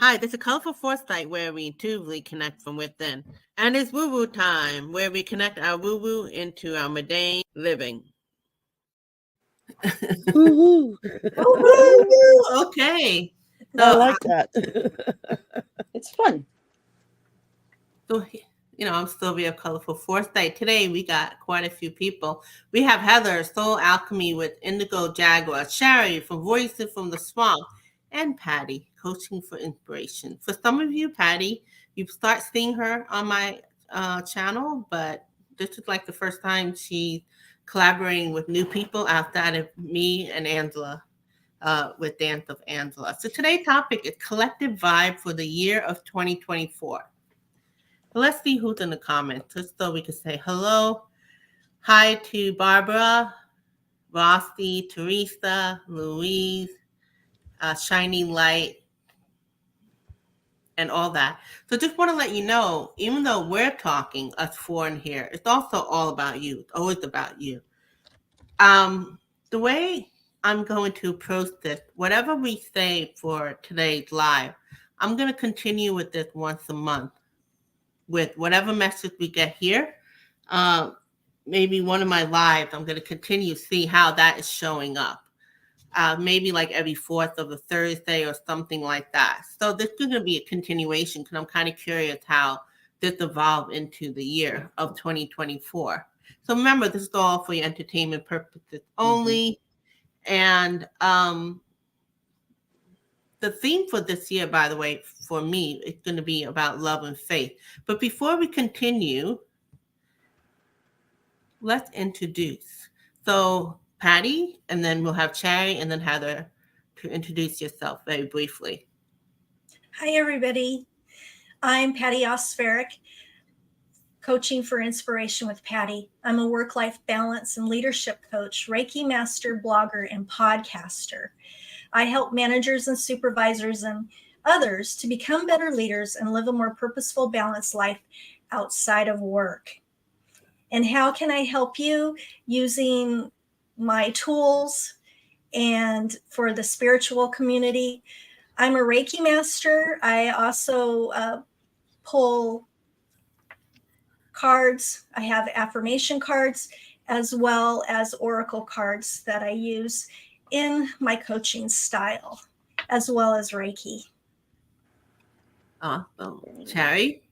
Hi, this is Colorful Foresight where we intuitively connect from within. And it's woo woo time where we connect our woo woo into our mundane living. Woo-hoo. Woo-hoo! Okay. I So, like that. It's fun. so, I'm Silvia of Colorful Foresight. Today we got quite a few people. We have Heather, Soul Alchemy with Indigo Jaguar, Shari from Voices from the Swamp, and Patti, Coaching for Inspiration. For some of you, Patti, you start seeing her on my channel, but this is like the first time she's collaborating with new people outside of me and Angela. With Dance of Angela. So today's topic is collective vibe for the year of 2024. Let's see who's in the comments, just so we can say hello. Hi to Barbara, Rossi, Teresa, Louise, Shining Light, and all that. So just want to let you know, even though we're talking, us four in here, it's also all about you. It's always about you. The way I'm going to approach this, whatever we say for today's live, I'm going to continue with this once a month with whatever message we get here. Uh, Maybe one of my lives, I'm going to continue to see how that is showing up. Maybe like every fourth of a Thursday or something like that. So this is going to be a continuation because I'm kind of curious how this evolved into the year of 2024. So remember, this is all for your entertainment purposes only. And the theme for this year, by the way, for me, is going to be about love and faith. But before we continue, let's introduce. So Patti, and then we'll have Shari, and then Heather to introduce yourself very briefly. Hi, everybody. I'm Patti Oskvarek, Coaching for Inspiration with Patti. I'm a work-life balance and leadership coach, Reiki master, blogger, and podcaster. I help managers and supervisors and others to become better leaders and live a more purposeful, balanced life outside of work. And how can I help you? Using my tools and for the spiritual community. I'm a Reiki master. I also pull cards. I have affirmation cards as well as oracle cards that I use in my coaching style, as well as Reiki. Awesome. Shari?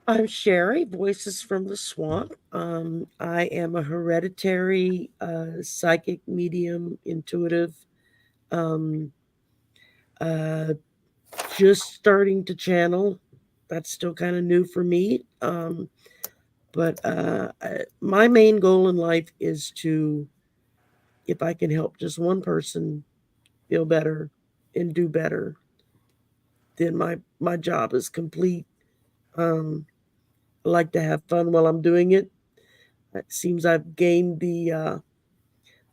I'm Shari, Voices from the Swamp. I am a hereditary psychic medium, intuitive. Um, uh, just starting to channel. That's still kind of new for me. But my main goal in life is to, if I can help just one person feel better and do better, then my job is complete. I like to have fun while I'm doing it. It seems I've gained the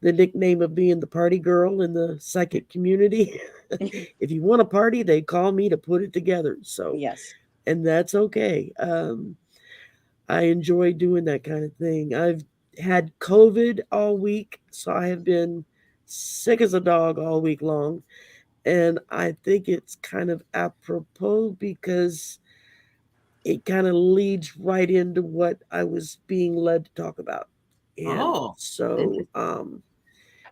nickname of being the party girl in the psychic community. If you want a party, they call me to put it together. So Yes. and that's okay. I enjoy doing that kind of thing. I've had COVID all week, so I have been sick as a dog all week long. And I think it's kind of apropos because it kind of leads right into what I was being led to talk about. And so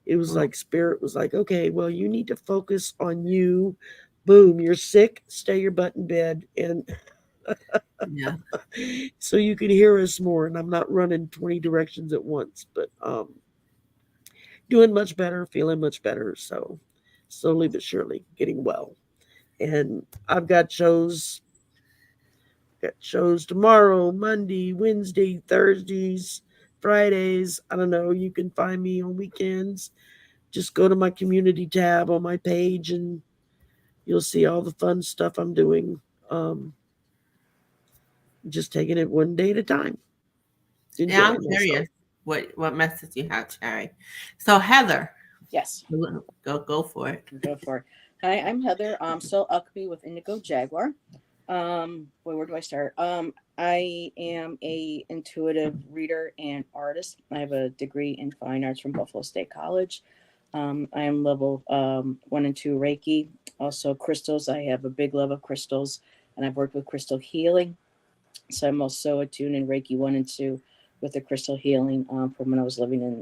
it was like spirit was like, okay, well, you need to focus on you. Boom, you're sick, stay your butt in bed. And Yeah. so you can hear us more. And I'm not running 20 directions at once, but doing much better, feeling much better. So slowly but surely getting well. And I've got shows tomorrow, Monday, Wednesday, Thursdays, Fridays. I don't know. You can find me on weekends. Just go to my community tab on my page and you'll see all the fun stuff I'm doing. Just taking it one day at a time. Yeah, I'm curious what message you have, Shari. So Heather. Yes. Go for it. Go for it. Hi, I'm Heather. Soul Alchemy with Indigo Jaguar. Where do I start? I am a intuitive reader and artist. I have a degree in fine arts from Buffalo State College. I am level 1 and 2 Reiki. Also crystals. I have a big love of crystals, and I've worked with crystal healing. So I'm also attuned in Reiki 1 and 2 with the crystal healing from when I was living in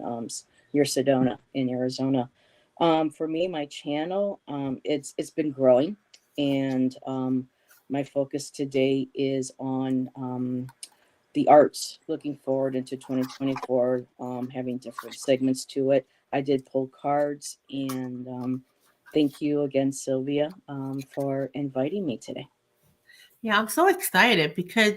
near Sedona in Arizona. For me, my channel, it's been growing, and my focus today is on the arts. Looking forward into 2024, having different segments to it. I did pull cards, and thank you again, Silvia, for inviting me today. Yeah, I'm so excited because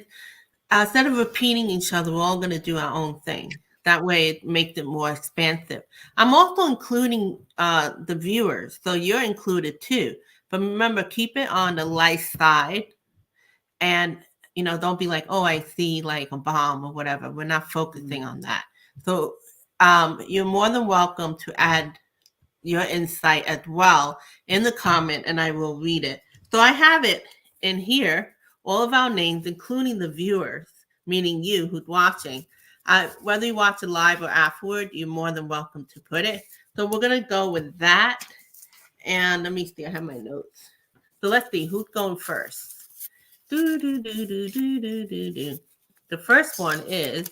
instead of repeating each other, we're all going to do our own thing. That way it makes it more expansive. I'm also including the viewers, so you're included too. But remember, keep it on the light side, and don't be like, oh, I see like a bomb or whatever. We're not focusing on that. So you're more than welcome to add your insight as well in the comment, and I will read it. So I have it in here, all of our names, including the viewers, meaning you who's watching. Whether you watch it live or afterward, you're more than welcome to put it. So we're going to go with that. And let me see, I have my notes. So let's see, who's going first? The first one is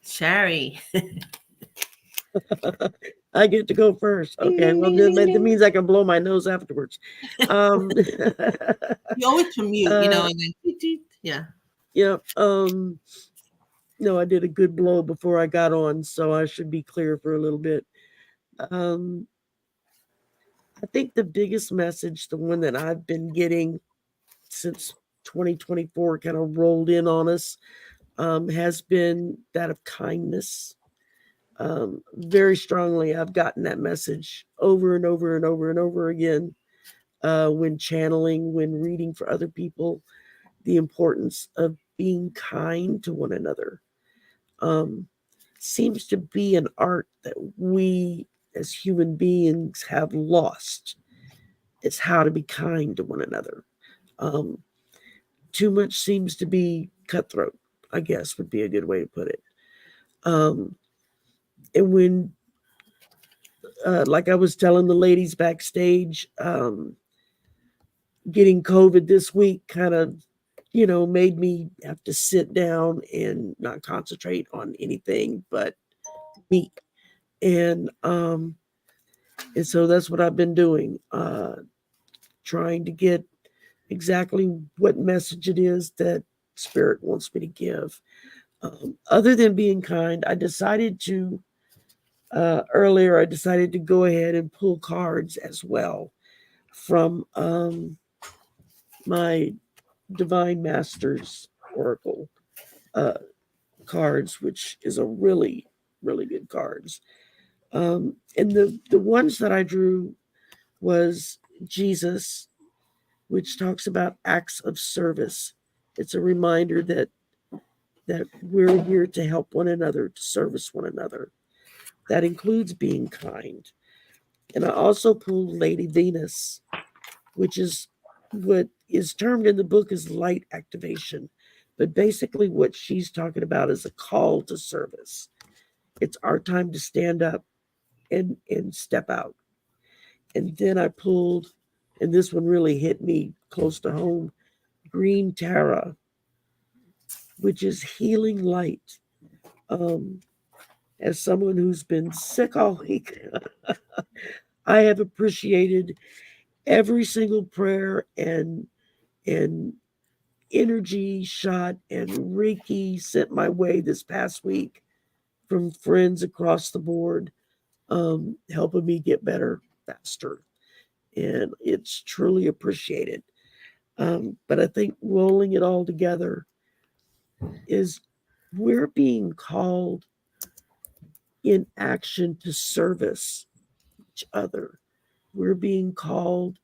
Shari. I get to go first. Okay, well, that means I can blow my nose afterwards. You always commute, and then yeah. Yeah. No, I did a good blow before I got on, so I should be clear for a little bit. I think the biggest message, the one that I've been getting since 2024 kind of rolled in on us, has been that of kindness. Very strongly, I've gotten that message over and over and over and over again when channeling, when reading for other people, the importance of being kind to one another. Seems to be an art that we as human beings have lost. It's how to be kind to one another. Too much seems to be cutthroat, I guess would be a good way to put it. And when, like I was telling the ladies backstage, getting COVID this week kind of, made me have to sit down and not concentrate on anything but me. And so that's what I've been doing, trying to get exactly what message it is that Spirit wants me to give. Other than being kind, I decided to, earlier, I decided to go ahead and pull cards as well from my Divine Masters Oracle cards, which is a really, really good cards. And the ones that I drew was Jesus, which talks about acts of service. It's a reminder that we're here to help one another, to service one another. That includes being kind. And I also pulled Lady Venus, which is what is termed in the book as light activation. But basically what she's talking about is a call to service. It's our time to stand up and step out. And then I pulled, and this one really hit me close to home, Green Tara, which is healing light. As someone who's been sick all week, I have appreciated every single prayer and energy shot and Reiki sent my way this past week from friends across the board, helping me get better faster. And it's truly appreciated. But I think rolling it all together is we're being called in action to service each other. We're being called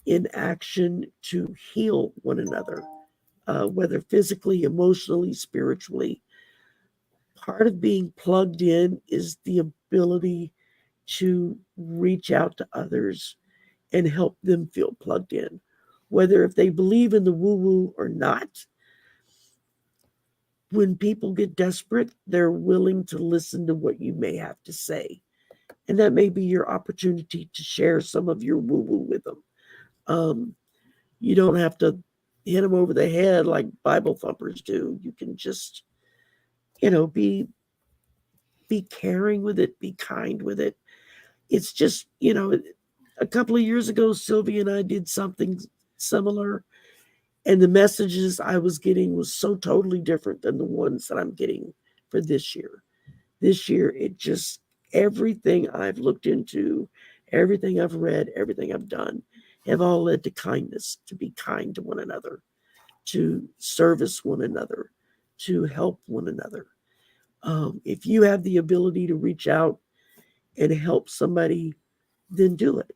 in action to heal one another, whether physically, emotionally, spiritually. Part of being plugged in is the ability to reach out to others and help them feel plugged in, whether if they believe in the woo-woo or not. When people get desperate, they're willing to listen to what you may have to say And that may be your opportunity to share some of your woo-woo with them. You don't have to hit them over the head like Bible thumpers do. You can just, be caring with it, be kind with it. It's just, a couple of years ago, Silvia and I did something similar, and the messages I was getting was so totally different than the ones that I'm getting for this year. This year, everything I've looked into, everything I've read, everything I've done, have all led to kindness, to be kind to one another, to service one another, to help one another. If you have the ability to reach out and help somebody, then do it.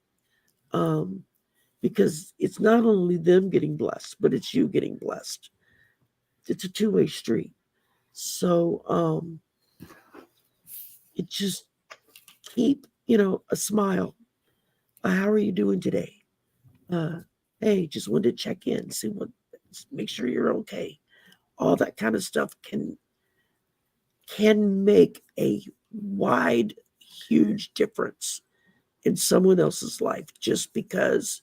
Because it's not only them getting blessed, but it's you getting blessed. It's a two-way street. So it just keep, a smile. How are you doing today? Hey, just wanted to check in, make sure you're okay. All that kind of stuff can make a wide, huge difference in someone else's life just because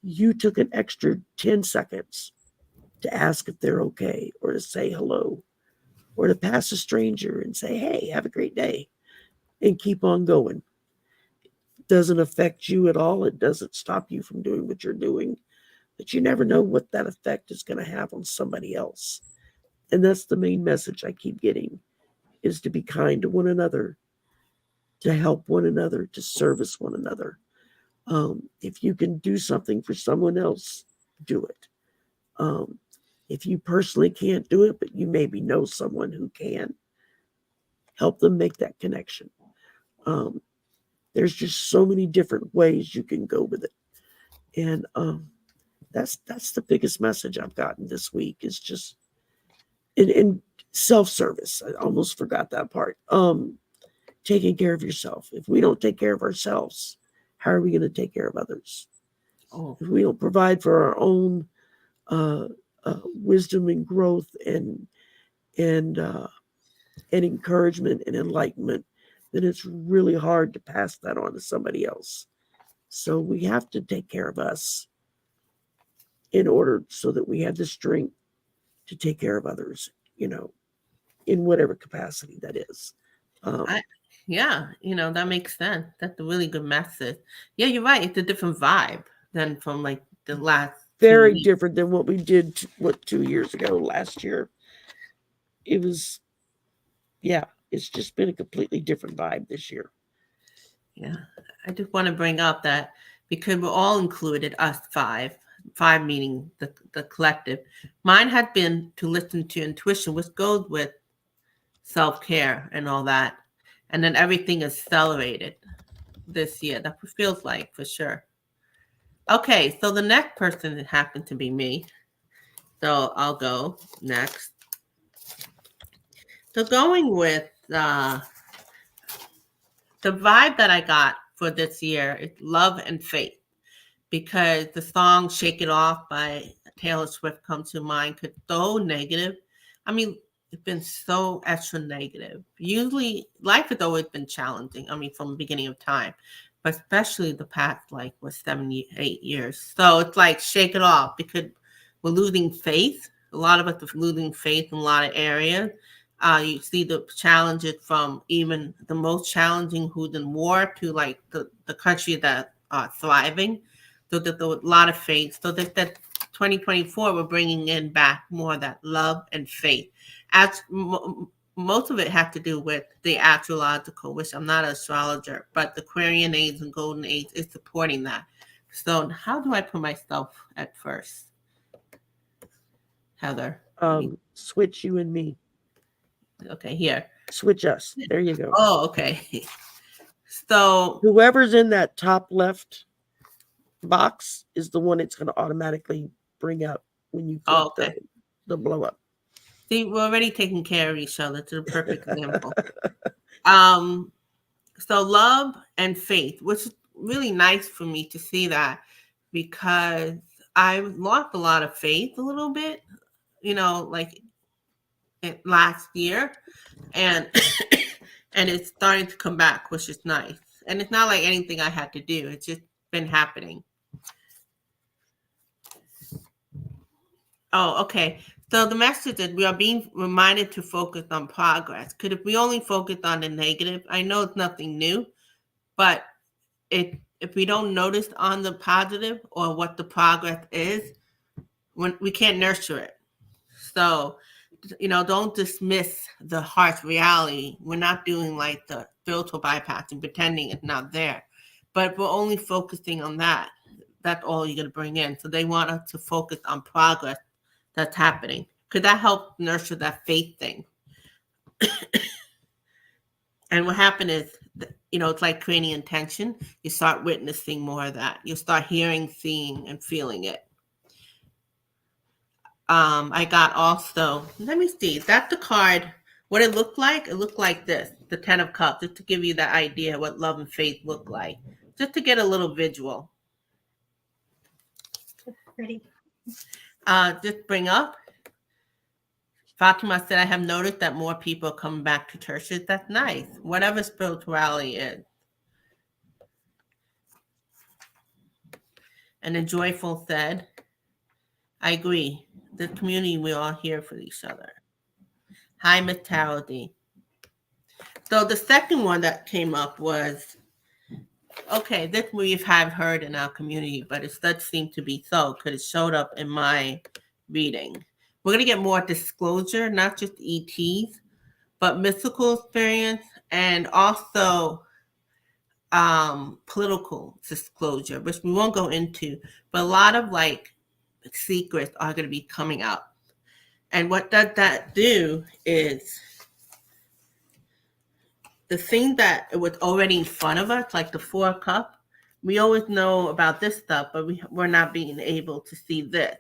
you took an extra 10 seconds to ask if they're okay, or to say hello, or to pass a stranger and say, hey, have a great day, and keep on going. It doesn't affect you at all. It doesn't stop you from doing what you're doing, but you never know what that effect is going to have on somebody else. And that's the main message I keep getting, is to be kind to one another, to help one another, to service one another. If you can do something for someone else, do it. If you personally can't do it, but you maybe know someone who can, help them make that connection. There's just so many different ways you can go with it. And that's the biggest message I've gotten this week, is just in self-service. I almost forgot that part. Taking care of yourself. If we don't take care of ourselves, how are we going to take care of others? If we don't provide for our own wisdom and growth and encouragement and enlightenment, then it's really hard to pass that on to somebody else. So we have to take care of us in order so that we have the strength to take care of others, in whatever capacity that is. That makes sense. That's a really good message. Yeah, you're right. It's a different vibe than from like the last. Very different than what we did 2 years ago, last year. It was, it's just been a completely different vibe this year. Yeah, I just want to bring up that because we're all included, us five meaning the collective. Mine had been to listen to intuition, which goes with self-care and all that. And then everything accelerated this year. That feels like, for sure. Okay, so the next person happened to be me. So I'll go next. So going with the vibe that I got for this year is love and faith, because the song Shake It Off by Taylor Swift comes to mind, because so negative. I mean, it's been so extra negative. Usually life has always been challenging. I mean, from the beginning of time, but especially the past, 7-8 years. So it's like shake it off, because we're losing faith. A lot of us are losing faith in a lot of areas. You see the challenges from even the most challenging, who's in war, to like the country that are thriving. So there's a lot of faith. So that 2024, we're bringing in back more of that love and faith. As most of it has to do with the astrological, which I'm not an astrologer, but the Aquarian age and Golden age is supporting that. So how do I put myself at first, Heather? Switch you and me. Okay, here. Switch us. There you go. Oh, okay. So whoever's in that top left box is the one it's going to automatically bring up when you click the blow up. See, we're already taking care of each other. To the perfect example. So love and faith, which is really nice for me to see that, because I lost a lot of faith a little bit, last year, and and it's starting to come back, which is nice. And it's not like anything I had to do. It's just been happening. Oh, okay. So the message is we are being reminded to focus on progress. Because if we only focus on the negative, I know it's nothing new, but if we don't notice on the positive or what the progress is, when we can't nurture it. So, don't dismiss the harsh reality. We're not doing like the filter bypassing, pretending it's not there. But if we're only focusing on that, that's all you're going to bring in. So they want us to focus on progress that's happening. Because that helps nurture that faith thing. And what happened is, it's like creating intention. You start witnessing more of that. You start hearing, seeing, and feeling it. I got also, let me see, is that the card? What it looked like? It looked like this, the 10 of Cups, just to give you that idea what love and faith look like. Just to get a little visual. Ready? Just bring up. Fatima said, I have noticed that more people are coming back to churches. That's nice. Whatever spirituality is. And then Joyful said, I agree. The community, we're all here for each other. Hi, Miss Tarot D. So the second one that came up was, okay, this we have heard in our community, but it does seem to be so because it showed up in my reading. We're going to get more disclosure, not just ETs, but mystical experience and also political disclosure, which we won't go into, but a lot of like secrets are going to be coming out. And what does that do is the thing that it was already in front of us, like the 4 of Cups, we always know about this stuff, but we're not being able to see this.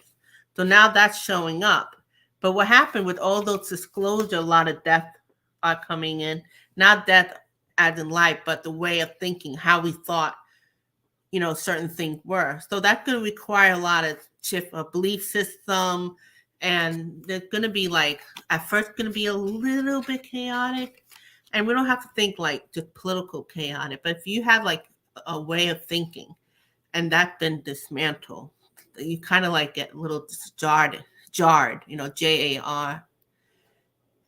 So now that's showing up. But what happened with all those disclosure, a lot of death are coming in. Not death as in life, but the way of thinking, how we thought, certain things were. So that's going to require a lot of shift of belief system. And there's going to be like, at first going to be a little bit chaotic. And we don't have to think like just political chaotic, but if you have like a way of thinking and that's been dismantled, you kind of like get a little jarred, JAR.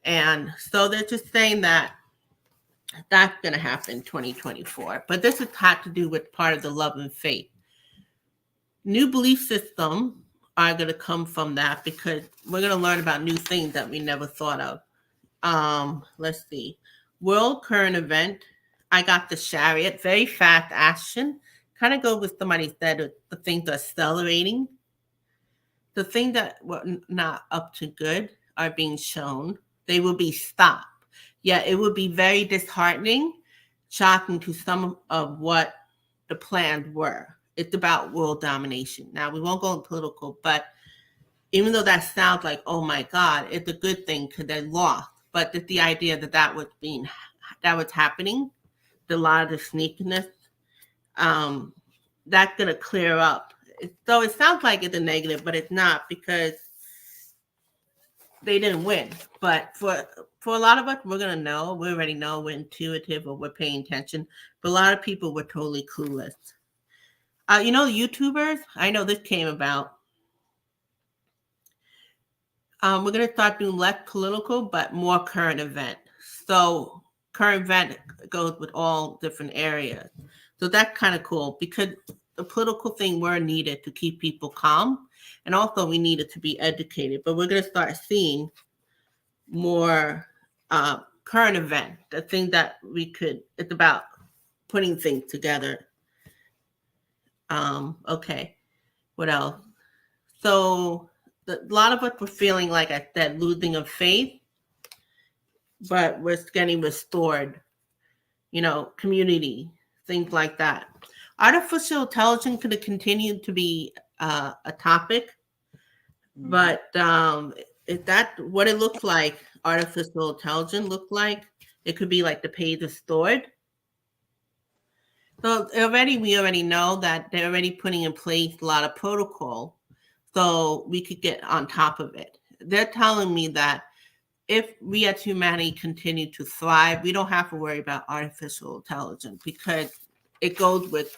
And so they're just saying that that's going to happen in 2024. But this has had to do with part of the love and faith. New belief systems are going to come from that because we're going to learn about new things that we never thought of. Let's see. World current event. I got the Chariot, very fast action. Kind of go with somebody said the things are accelerating. The things that were not up to good are being shown. They will be stopped. Yeah, it would be very disheartening, shocking to some of what the plans were. It's about world domination. Now, we won't go into political, but even though that sounds like, oh my God, it's a good thing because they lost. But the idea that was happening, a lot of the sneakiness, that's going to clear up. So it sounds like it's a negative, but it's not because they didn't win. But for a lot of us, we're going to know. We already know we're intuitive or we're paying attention. But a lot of people were totally clueless. YouTubers, I know this came about. We're going to start doing less political, but more current event. So current event goes with all different areas. So that's kind of cool because the political thing were needed to keep people calm. And also we needed to be educated. But we're going to start seeing more current event. The thing that it's about putting things together. Okay. What else? So a lot of us were feeling, like I said, losing of faith, but we're getting restored, community, things like that. Artificial intelligence could continue to be a topic, but is that what it looks like? Artificial intelligence look like? It could be like the page is stored. So we already know that they're already putting in place a lot of protocol. So we could get on top of it. They're telling me that if we as humanity continue to thrive, we don't have to worry about artificial intelligence because it goes with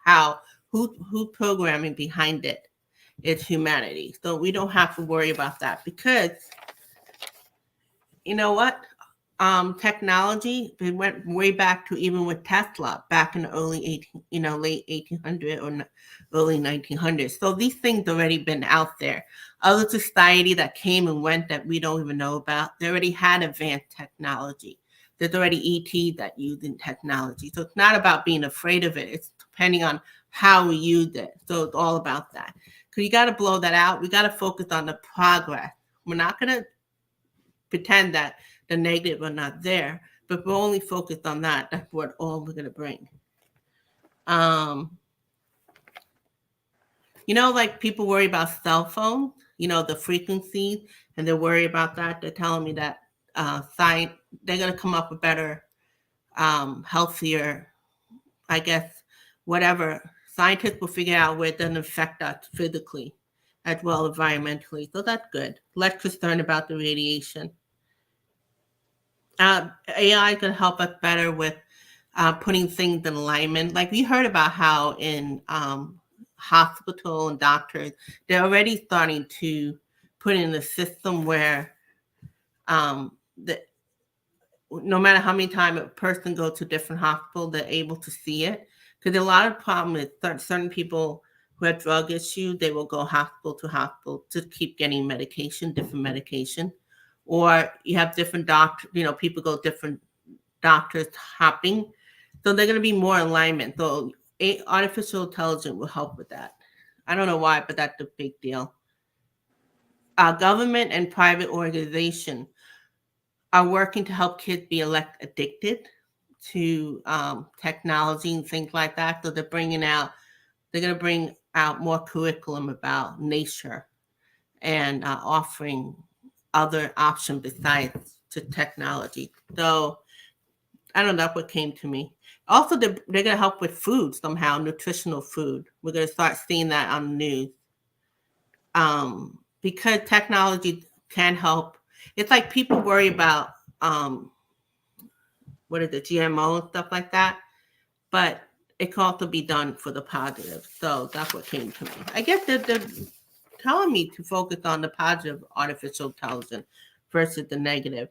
how who programming behind it is humanity. So we don't have to worry about that, because you know what? Technology, it went way back to even with Tesla back in the late 1800 or early 1900s. So these things already been out there. Other society that came and went that we don't even know about, they already had advanced technology. There's already ET that using technology. So it's not about being afraid of it. It's depending on how we use it. So it's all about that. Because you got to blow that out. We got to focus on the progress. We're not going to pretend that the negative are not there, but we're only focused on that. That's what all we're going to bring. Like people worry about cell phones, the frequencies, and they worry about that. They're telling me that science, they're going to come up with better, healthier, I guess, whatever. Scientists will figure out where it doesn't affect us physically as well environmentally. So that's good. Less concerned about the radiation. AI can help us better with putting things in alignment. Like we heard about how in hospital and doctors, they're already starting to put in a system where no matter how many times a person goes to a different hospital, they're able to see it. Because a lot of problem is certain people who have drug issues, they will go hospital to hospital to keep getting medication, different medication. Or you have different doctors, people go different doctors hopping. So they're going to be more in alignment. So artificial intelligence will help with that. I don't know why, but that's a big deal. Government and private organizations are working to help kids be addicted to technology and things like that. So they're going to bring out more curriculum about nature and offering other options besides to technology. So I don't know, that's what came to me. Also, they're going to help with food somehow, nutritional food. We're going to start seeing that on the news. Because technology can help. It's like people worry about, GMO and stuff like that. But it can also be done for the positive. So that's what came to me. I guess they're telling me to focus on the positive artificial intelligence versus the negative.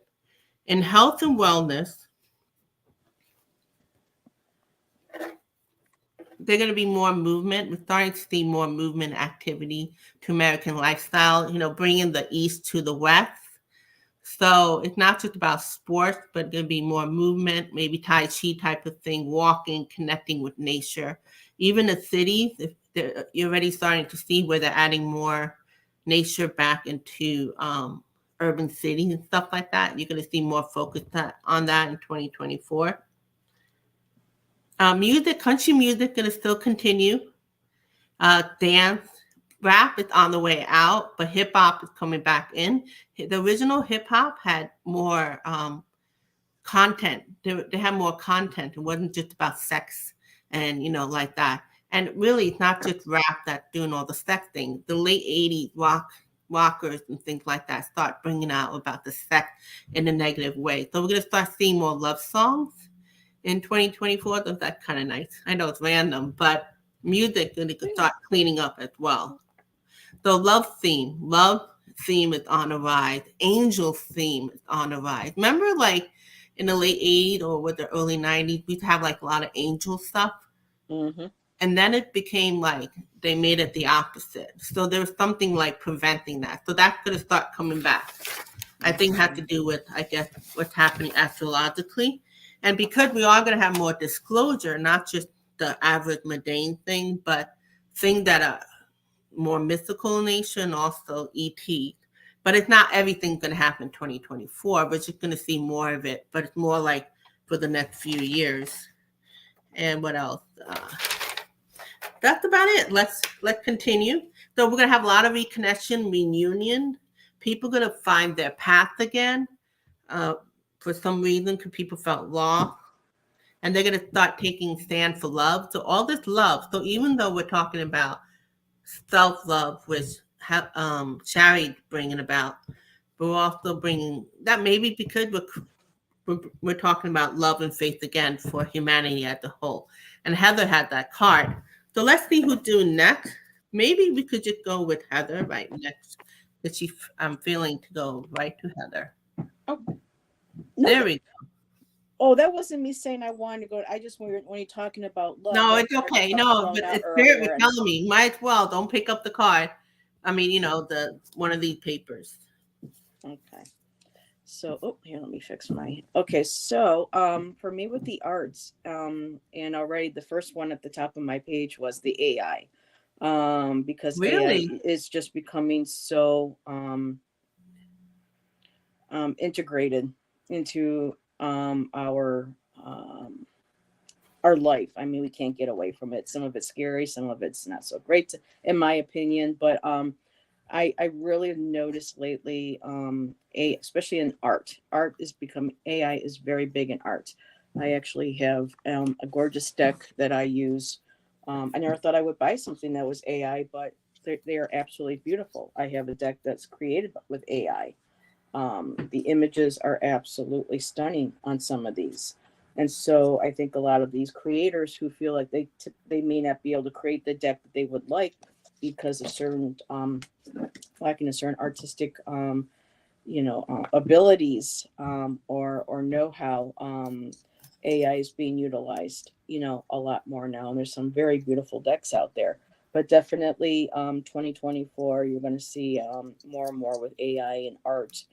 In health and wellness, there's going to be more movement. We're starting to see more movement activity to American lifestyle, bringing the East to the West. So it's not just about sports, but going to be more movement, maybe Tai Chi type of thing, walking, connecting with nature. Even the cities, you're already starting to see where they're adding more nature back into urban cities and stuff like that. You're going to see more focus on that in 2024. Music, country music, going to still continue. Dance, rap is on the way out, but hip hop is coming back in. The original hip hop had more content. They had more content. It wasn't just about sex and like that. And really, it's not just rap that's doing all the sex things. The late 80s rockers and things like that start bringing out about the sex in a negative way. So we're going to start seeing more love songs in 2024. So that's kind of nice. I know it's random, but music is going to start cleaning up as well. So love theme is on the rise. Angel theme is on the rise. Remember, like in the late 80s or with the early 90s, we used to have like a lot of angel stuff. Mm-hmm. And then it became like they made it the opposite. So there was something like preventing that. So that's going to start coming back. I think had to do with, I guess, what's happening astrologically. And because we are going to have more disclosure, not just the average mundane thing, but things that are more mystical in nature and also ET. But it's not everything's going to happen in 2024. We're just going to see more of it. But it's more like for the next few years. And what else? That's about it. Let's continue. So we're going to have a lot of reconnection, reunion. People are going to find their path again. For some reason, because people felt lost. And they're going to start taking stand for love. So all this love. So even though we're talking about self-love, which Shari bringing about, but we're also bringing that maybe because we're talking about love and faith again for humanity as a whole. and Heather had that card. So let's see who do next. Maybe we could just go with Heather right next, because I'm feeling to go right to Heather. Oh, no, There we go. Oh, that wasn't me saying I wanted to go. I just when you're talking about love. No, that's it's what okay. I No, thrown but out it's spirit was earlier. telling me, might as well don't pick up the card. I mean, the one of these papers. Okay. So, here, let me fix my. Okay, so for me with the arts, and already the first one at the top of my page was the AI, because AI Really? is just becoming so integrated into our life. I mean, we can't get away from it. Some of it's scary, some of it's not so great, in my opinion. But I really have noticed lately, especially in art. Art is becoming AI is very big in art. I actually have a gorgeous deck that I use. I never thought I would buy something that was AI, but they are absolutely beautiful. I have a deck that's created with AI. The images are absolutely stunning on some of these. And so I think a lot of these creators who feel like they may not be able to create the deck that they would like because of certain lacking a certain artistic abilities, or know-how. AI is being utilized a lot more now, and there's some very beautiful decks out there. But definitely 2024 you're going to see more and more with AI and art,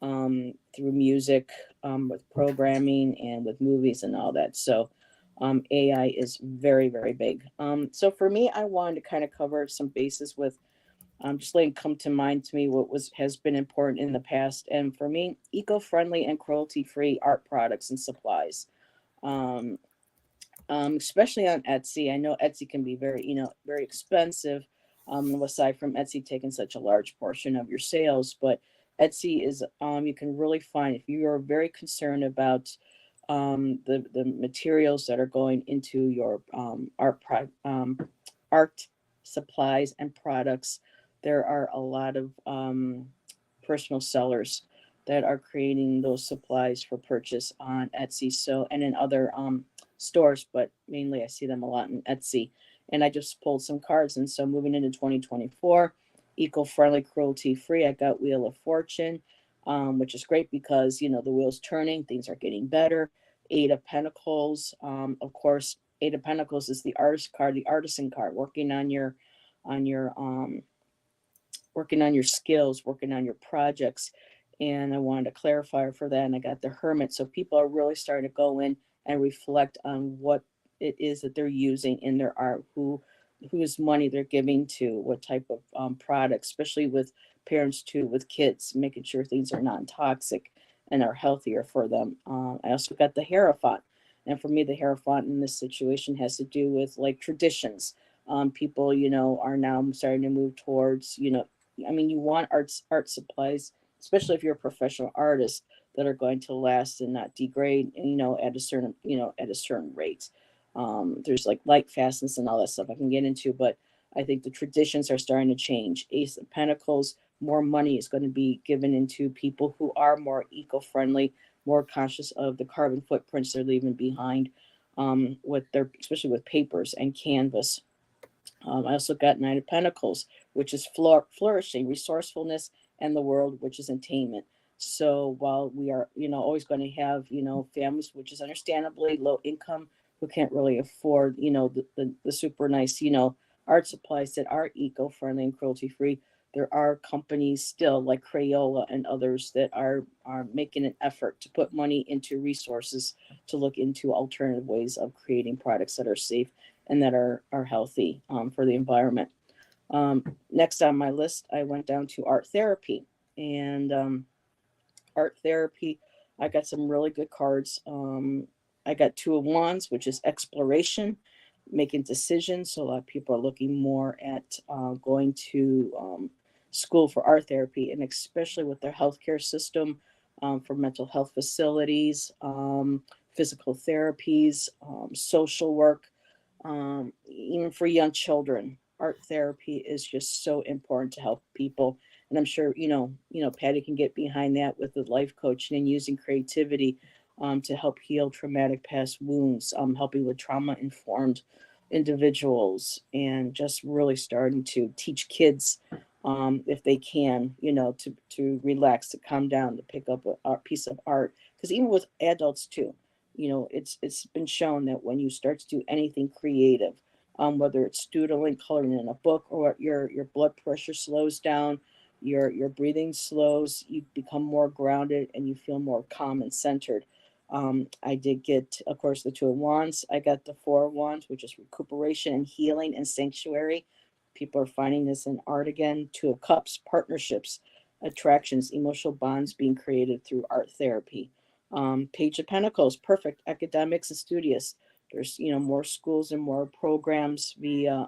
through music, with programming and with movies and all that. So AI is very, very big. So for me, I wanted to kind of cover some bases with just letting come to mind to me what has been important in the past. And for me, eco-friendly and cruelty-free art products and supplies. Um, Especially on Etsy. I know Etsy can be very expensive. Aside from Etsy taking such a large portion of your sales, but Etsy is, you can really find, if you are very concerned about the materials that are going into your art supplies and products. There are a lot of personal sellers that are creating those supplies for purchase on Etsy. So, and in other stores, but mainly I see them a lot in Etsy. And I just pulled some cards. And so moving into 2024, eco-friendly, cruelty-free, I got Wheel of Fortune, which is great because, the wheel's turning, things are getting better. Eight of Pentacles, of course, Eight of Pentacles is the artist card, the artisan card, on your working on your skills, working on your projects. And I wanted to clarify for that. And I got the Hermit. So people are really starting to go in and reflect on what it is that they're using in their art, whose money they're giving to, what type of products, especially with parents too, with kids, making sure things are non-toxic and are healthier for them. I also got the Hierophant. And for me, the Hierophant in this situation has to do with like traditions. People, are now starting to move towards, I mean, you want art supplies, especially if you're a professional artist, that are going to last and not degrade, at a certain rate. There's like light fastness and all that stuff I can get into, but I think the traditions are starting to change. Ace of Pentacles, more money is going to be given into people who are more eco-friendly, more conscious of the carbon footprints they're leaving behind, especially with papers and canvas. I also got Nine of Pentacles, which is flourishing, resourcefulness, and the world, which is attainment. So while we are, always going to have, families, which is understandably low income, who can't really afford, the super nice, art supplies that are eco-friendly and cruelty-free, there are companies still like Crayola and others that are making an effort to put money into resources to look into alternative ways of creating products that are safe and that are healthy, for the environment. Next on my list, I went down to art therapy. And art therapy, I got some really good cards. I got Two of Wands, which is exploration, making decisions. So a lot of people are looking more at going to school for art therapy, and especially with their healthcare system, for mental health facilities, physical therapies, social work, even for young children. Art therapy is just so important to help people. And I'm sure, Patty can get behind that with the life coaching and using creativity. to help heal traumatic past wounds, helping with trauma-informed individuals, and just really starting to teach kids, if they can, to relax, to calm down, to pick up a piece of art. Because even with adults too, it's been shown that when you start to do anything creative, whether it's doodling, coloring in a book, or your blood pressure slows down, your breathing slows, you become more grounded, and you feel more calm and centered. I did get, of course, the Two of Wands. I got the Four of Wands, which is recuperation and healing and sanctuary. People are finding this in art again. Two of Cups, partnerships, attractions, emotional bonds being created through art therapy. Page of Pentacles, perfect, academics and studious. There's, more schools and more programs via,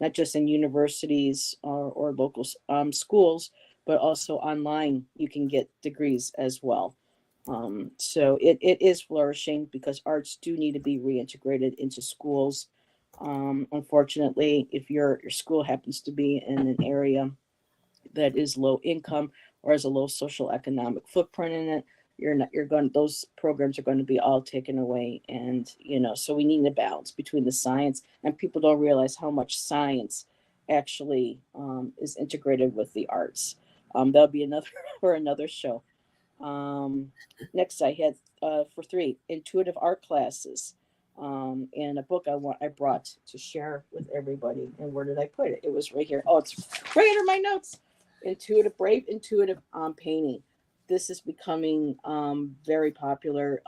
not just in universities or local schools, but also online. You can get degrees as well. So it is flourishing because arts do need to be reintegrated into schools. Unfortunately, if your school happens to be in an area that is low income or has a low social economic footprint in it, those programs are going to be all taken away. And, so we need a balance between the science, and people don't realize how much science actually is integrated with the arts. That'll be another for another show. Next, I had for 3 intuitive art classes, and a book I brought to share with everybody. And where did I put it? It was right here. Oh, it's right under my notes. Brave intuitive painting. This is becoming very popular.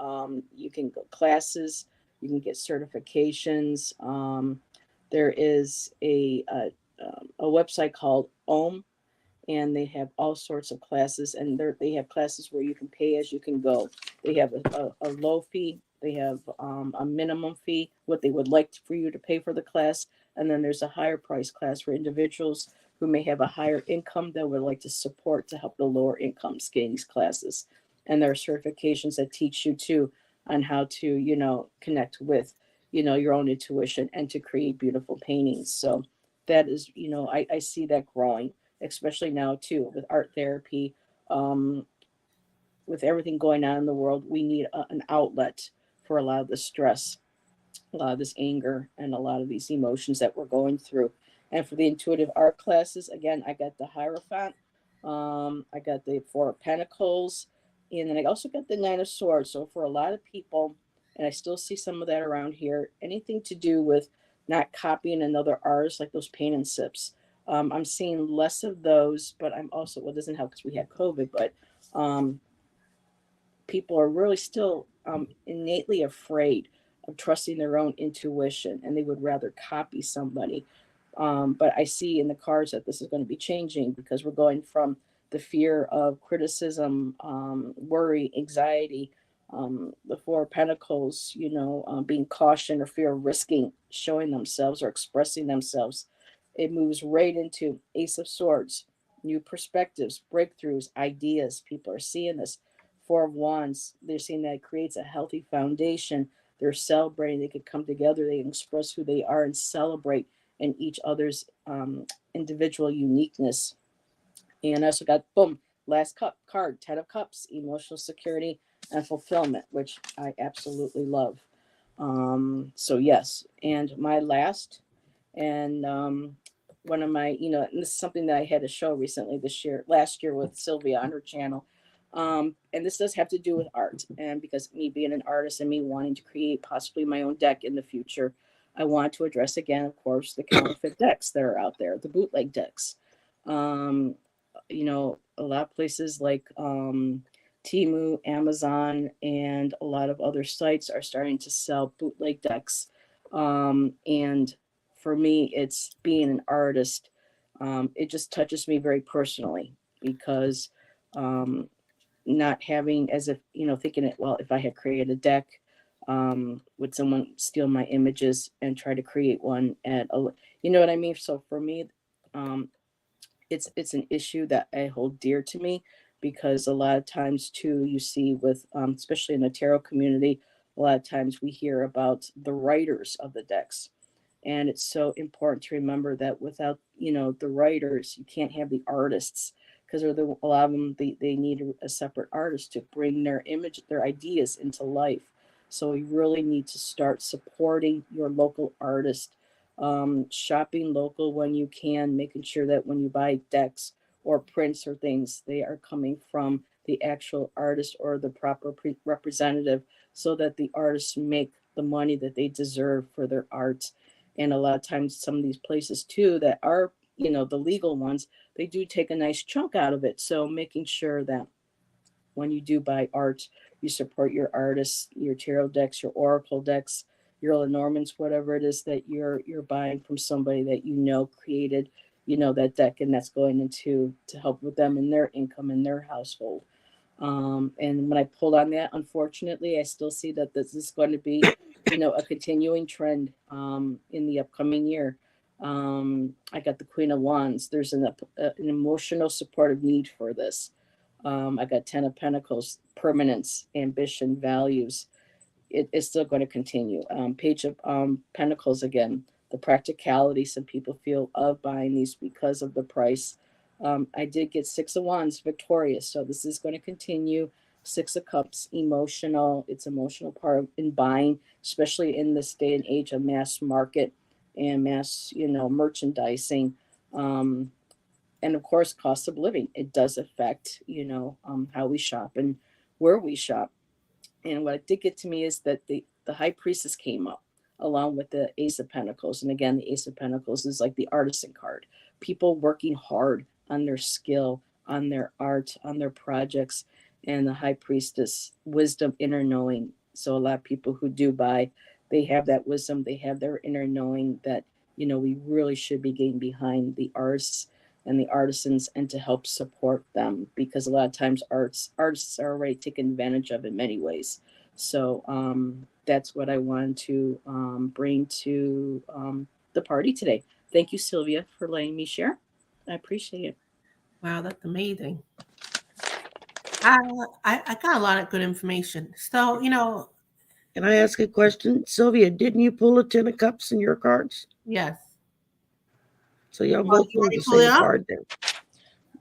You can go classes, you can get certifications. There is a website called Om, and they have all sorts of classes, and they have classes where you can pay as you can go. They have a low fee, they have a minimum fee, what they would like for you to pay for the class, and then there's a higher price class for individuals who may have a higher income that would like to support to help the lower incomes gain these classes. And there are certifications that teach you too on how to connect with your own intuition and to create beautiful paintings. So that is, I see that growing, especially now too with art therapy. With everything going on in the world, we need an outlet for a lot of the stress, a lot of this anger, and a lot of these emotions that we're going through. And for the intuitive art classes, again, I got the Hierophant, I got the Four of Pentacles, and then I also got the Nine of Swords. So for a lot of people, and I still see some of that around here, anything to do with not copying another artist, like those paint and sips. I'm seeing less of those, but I'm also, well, it doesn't help because we had COVID, but people are really still innately afraid of trusting their own intuition, and they would rather copy somebody. But I see in the cards that this is going to be changing, because we're going from the fear of criticism, worry, anxiety, the Four of Pentacles, being caution or fear of risking, showing themselves or expressing themselves. It moves right into Ace of Swords, new perspectives, breakthroughs, ideas. People are seeing this. Four of Wands, they're seeing that it creates a healthy foundation. They're celebrating. They could come together. They can express who they are and celebrate in each other's individual uniqueness. And I also got, boom, last card, 10 of Cups, emotional security and fulfillment, which I absolutely love. So yes, and my last, and one of my, and this is something that I had a show recently last year with Silvia on her channel. And this does have to do with art, and because me being an artist and me wanting to create possibly my own deck in the future, I want to address again, of course, the counterfeit decks that are out there, the bootleg decks. A lot of places like Temu, Amazon, and a lot of other sites are starting to sell bootleg decks. And for me, it's being an artist. It just touches me very personally, because not having, as if, thinking it, well, if I had created a deck, would someone steal my images and try to create one you know what I mean? So for me, it's an issue that I hold dear to me, because a lot of times too, you see with, especially in the tarot community, a lot of times we hear about the writers of the decks. And it's so important to remember that without, the writers, you can't have the artists, because a lot of them they need a separate artist to bring their image, their ideas into life. So we really need to start supporting your local artist, shopping local when you can, making sure that when you buy decks or prints or things, they are coming from the actual artist or the proper representative, so that the artists make the money that they deserve for their art. And a lot of times, some of these places too that are, the legal ones, they do take a nice chunk out of it. So making sure that when you do buy art, you support your artists, your tarot decks, your oracle decks, your Lenormands, whatever it is that you're buying from somebody that created, that deck, and that's going into to help with them and their income in their household. And when I pulled on that, unfortunately, I still see that this is going to be, a continuing trend in the upcoming year. I got the Queen of Wands. There's an emotional supportive need for this. I got 10 of Pentacles, permanence, ambition, values. It is still going to continue. Page of Pentacles again, the practicality some people feel of buying these because of the price. I did get 6 of Wands, victorious. So this is going to continue. 6 of Cups, emotional. It's emotional part in buying, especially in this day and age of mass market and mass, merchandising. And of course, cost of living. It does affect, how we shop and where we shop. And what did get to me is that the High Priestess came up along with the Ace of Pentacles. And again, the Ace of Pentacles is like the artisan card. People working hard on their skill, on their art, on their projects. And the High Priestess, wisdom, inner knowing. So a lot of people who do buy, they have that wisdom. They have their inner knowing that, we really should be getting behind the artists and the artisans and to help support them, because a lot of times artists are already taken advantage of in many ways. So that's what I wanted to bring to the party today. Thank you, Silvia, for letting me share. I appreciate it. Wow, that's amazing. I got a lot of good information. So, Can I ask a question? Sylvia, didn't you pull a 10 of Cups in your cards? yes. So y'all Well, both you pulled want me the to pull it same up? card then.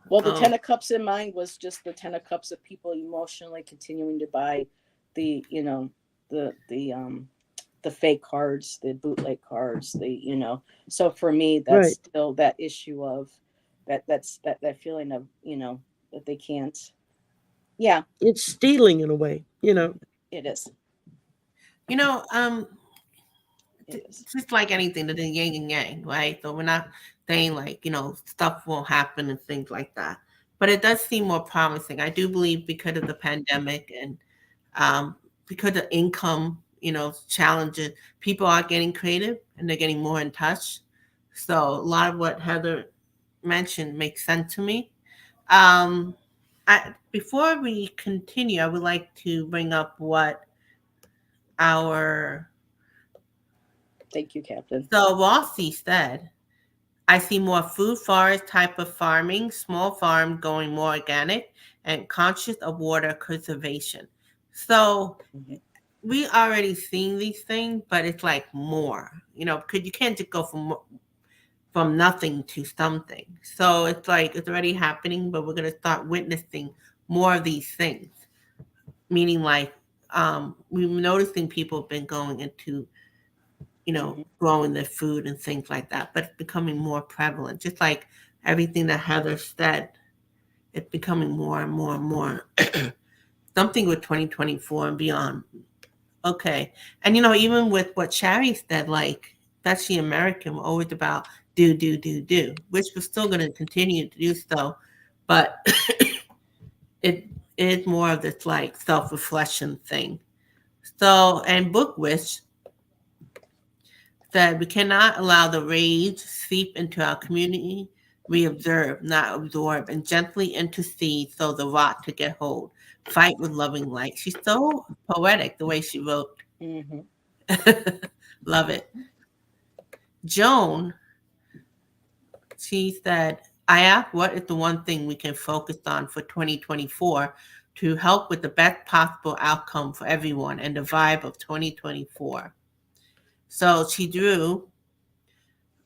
Well, the Oh. 10 of Cups in mine was just the 10 of Cups of people emotionally continuing to buy the, the fake cards, the bootleg cards, So for me, that's Right. still that issue of that's that feeling of, that they can't. Yeah, It's stealing in a way, it is. It It is. just like anything, the yin and yang, right? So we're not saying like, stuff won't happen and things like that. But it does seem more promising. I do believe because of the pandemic and because of income, challenges, people are getting creative and they're getting more in touch. So a lot of what Heather mentioned makes sense to me. Before we continue, I would like to bring up what our Thank you, Captain. Rossi said. I see more food forest type of farming, small farm going more organic, and conscious of water conservation. So we already seen these things, but it's like more, because you can't just go from nothing to something. So it's like it's already happening, but we're gonna start witnessing more of these things. Meaning, like, we're noticing people have been going into growing their food and things like that, but it's becoming more prevalent. Just like everything that Heather said, it's becoming more and more and more something with 2024 and beyond. Okay. And, even with what Shari said, like, especially American, we're always about do, which we're still going to continue to do so. But it is more of this, like, self-reflection thing. So, and Book Wish said we cannot allow the rage seep into our community. We observe, not absorb, and gently intercede so the rot to get hold. Fight with loving light. She's so poetic the way she wrote. Love it. Joan, she said, I asked what is the one thing we can focus on for 2024 to help with the best possible outcome for everyone and the vibe of 2024. So she drew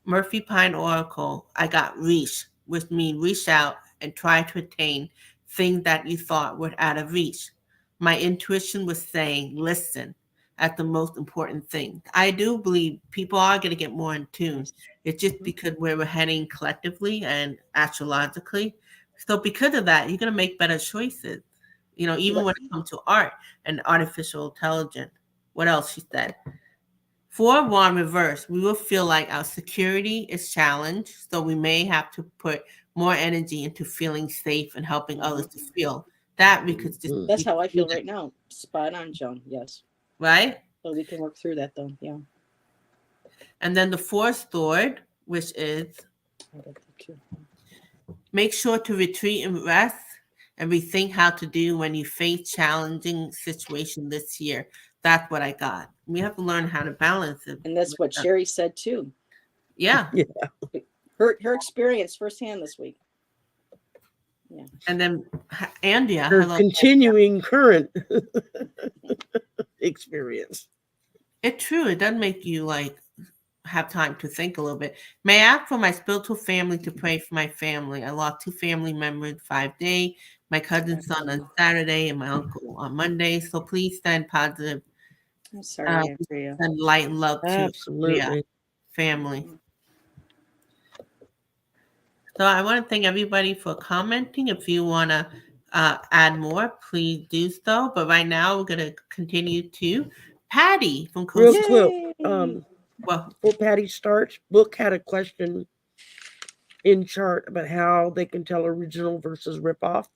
Murphy Pine Oracle. I got reach, which means reach out and try to attain things that you thought were out of reach. My intuition was saying, listen, at the most important thing. I do believe people are going to get more in tune. It's just because where we're heading collectively and astrologically. So because of that, you're going to make better choices. You know, even when it comes to art and artificial intelligence. What else she said? For one reverse, we will feel like our security is challenged, so we may have to put more energy into feeling safe and helping others to feel that we could just That's how I feel right now. Spot on, Joan. Yes. right. So we can work through that though. Yeah. And then the fourth sword, which is make sure to retreat and rest and rethink how to do when you face challenging situation this year. That's what I got. We have to learn how to balance it. And that's what Shari said too. Yeah. Her experience firsthand this week. Yeah. And then Andrea, Her hello. continuing current experience. It's true. It does make you like have time to think a little bit. May I ask for my spiritual family to pray for my family? I lost 2 family members 5 days, my cousin's son on Saturday and my uncle on Monday. So please send positive, I'm sorry, Andrea. send light and love to Absolutely. family. So I want to thank everybody for commenting. If you want to add more, please do so. But right now we're going to continue to Patti from Real Costa. quick, Well, before Patti starts, Book had a question in chart about how they can tell original versus ripoff.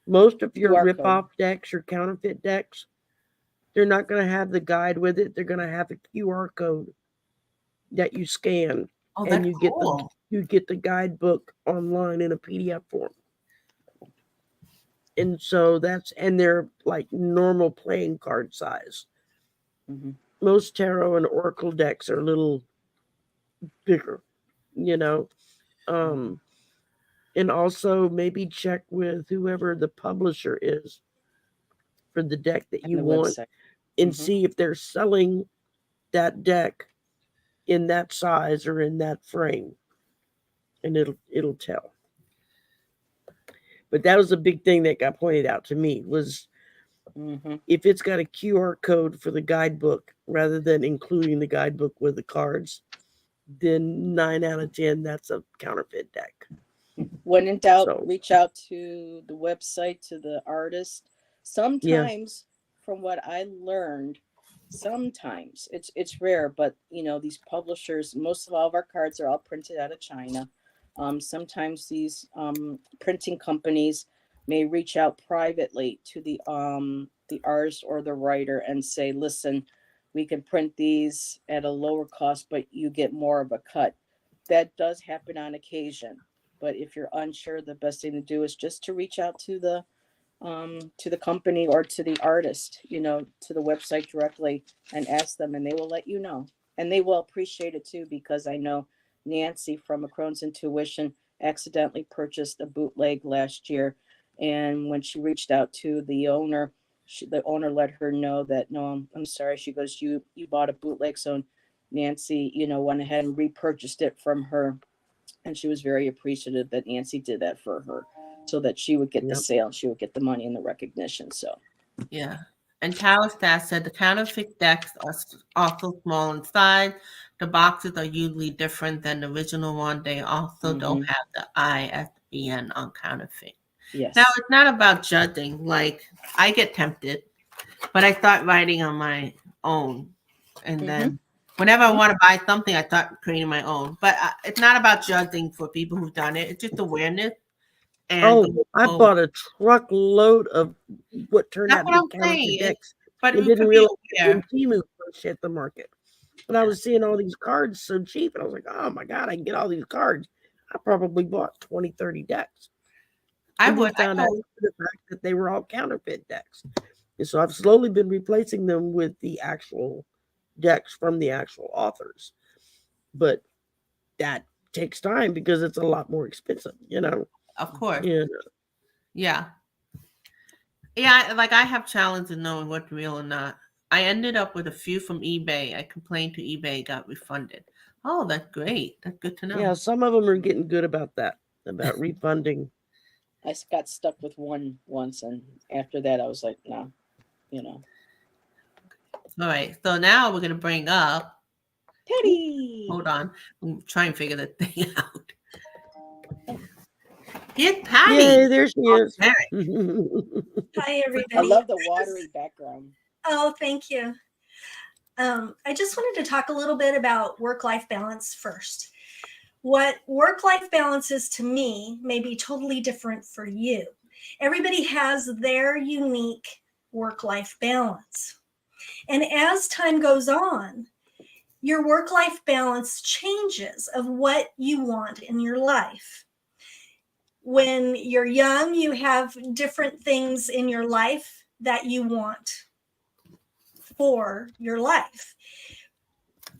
Most of your QR code. ripoff decks, your counterfeit decks, they're not going to have the guide with it. They're going to have a QR code that you scan, and you get the guidebook online in a PDF form. And so and they're like normal playing card size. Mm-hmm. Most tarot and oracle decks are a little bigger, you know. And also maybe check with whoever the publisher is for the deck that you want website. and see if they're selling that deck in that size or in that frame. And it'll tell. But that was a big thing that got pointed out to me was if it's got a QR code for the guidebook rather than including the guidebook with the cards, then 9 out of 10, that's a counterfeit deck. When in doubt, reach out to the website, to the artist. Sometimes, from what I learned, sometimes it's rare, but you know, these publishers, most of all of our cards are all printed out of China. Sometimes these printing companies may reach out privately to the artist or the writer and say, listen, we can print these at a lower cost, but you get more of a cut. That does happen on occasion. But if you're unsure, the best thing to do is just to reach out to the company or to the artist, you know, to the website directly and ask them, and they will let you know. And they will appreciate it too, because I know Nancy from A Crone's Intuition accidentally purchased a bootleg last year. And when she reached out to the owner, the owner let her know that, no, I'm sorry. She goes, you bought a bootleg. So Nancy, you know, went ahead and repurchased it from her. And she was very appreciative that Nancy did that for her so that she would get the sale. She would get the money and the recognition. So, yeah. And Tower Staff said the counterfeit decks are also small in size. The boxes are usually different than the original one. They also don't have the ISBN on counterfeit. Yes. Now, it's not about judging. Like, I get tempted, but I start writing on my own. And then whenever I want to buy something, I start creating my own. But it's not about judging for people who've done it. It's just awareness. And I bought a truckload of what turned out to be counterfeit decks. But I didn't realize when Temu first hit the market. But I was seeing all these cards so cheap, and I was like, oh my God, I can get all these cards. I probably bought 20, 30 decks. I found out the fact that they were all counterfeit decks. And so I've slowly been replacing them with the actual decks from the actual authors. But that takes time because it's a lot more expensive, you know. Of course. Yeah. Yeah, like I have challenges in knowing what's real or not. I ended up with a few from eBay. I complained to eBay, got refunded. Oh, that's great. That's good to know. Yeah, some of them are getting good about that. about refunding. I got stuck with one once, and after that, I was like, no, All right. So now we're gonna bring up. Patty. Hold on. I'm trying to figure the thing out. Here's Patty. Yay, there she is. Hi, I everybody. love the watery background. Oh, thank you. I just wanted to talk a little bit about work-life balance first. What work-life balance is to me may be totally different for you. Everybody has their unique work-life balance. And as time goes on, your work-life balance changes of what you want in your life. When you're young, you have different things in your life that you want for your life.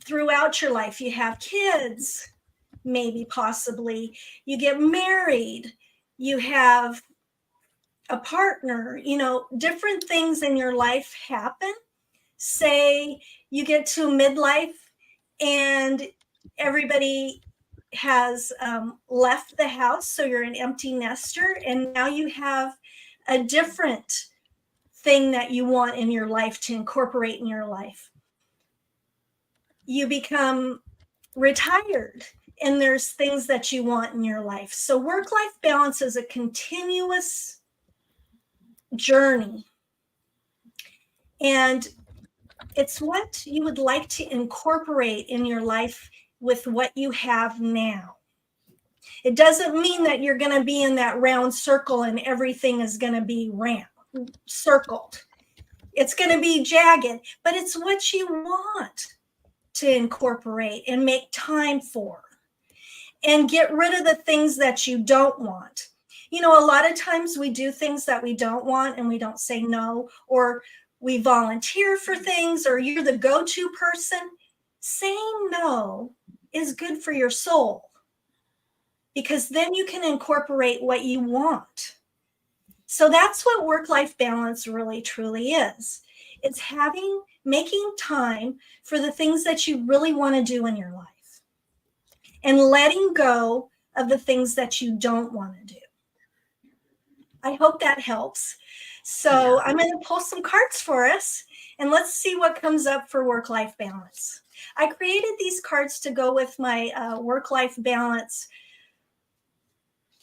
Throughout your life, you have kids, maybe possibly you get married, you have a partner, different things in your life happen. Say you get to midlife and everybody has left the house, so you're an empty nester, and now you have a different thing that you want in your life to incorporate in your life. You become retired and there's things that you want in your life. So work-life balance is a continuous journey. And it's what you would like to incorporate in your life with what you have now. It doesn't mean that you're going to be in that round circle and everything is going to be circled. It's going to be jagged, but it's what you want to incorporate and make time for. And get rid of the things that you don't want. A lot of times we do things that we don't want and we don't say no, or we volunteer for things, or you're the go-to person. Saying no is good for your soul, because then you can incorporate what you want. So that's what work-life balance really truly is. It's making time for the things that you really want to do in your life, and letting go of the things that you don't want to do. I hope that helps. So I'm going to pull some cards for us, and let's see what comes up for work-life balance. I created these cards to go with my work-life balance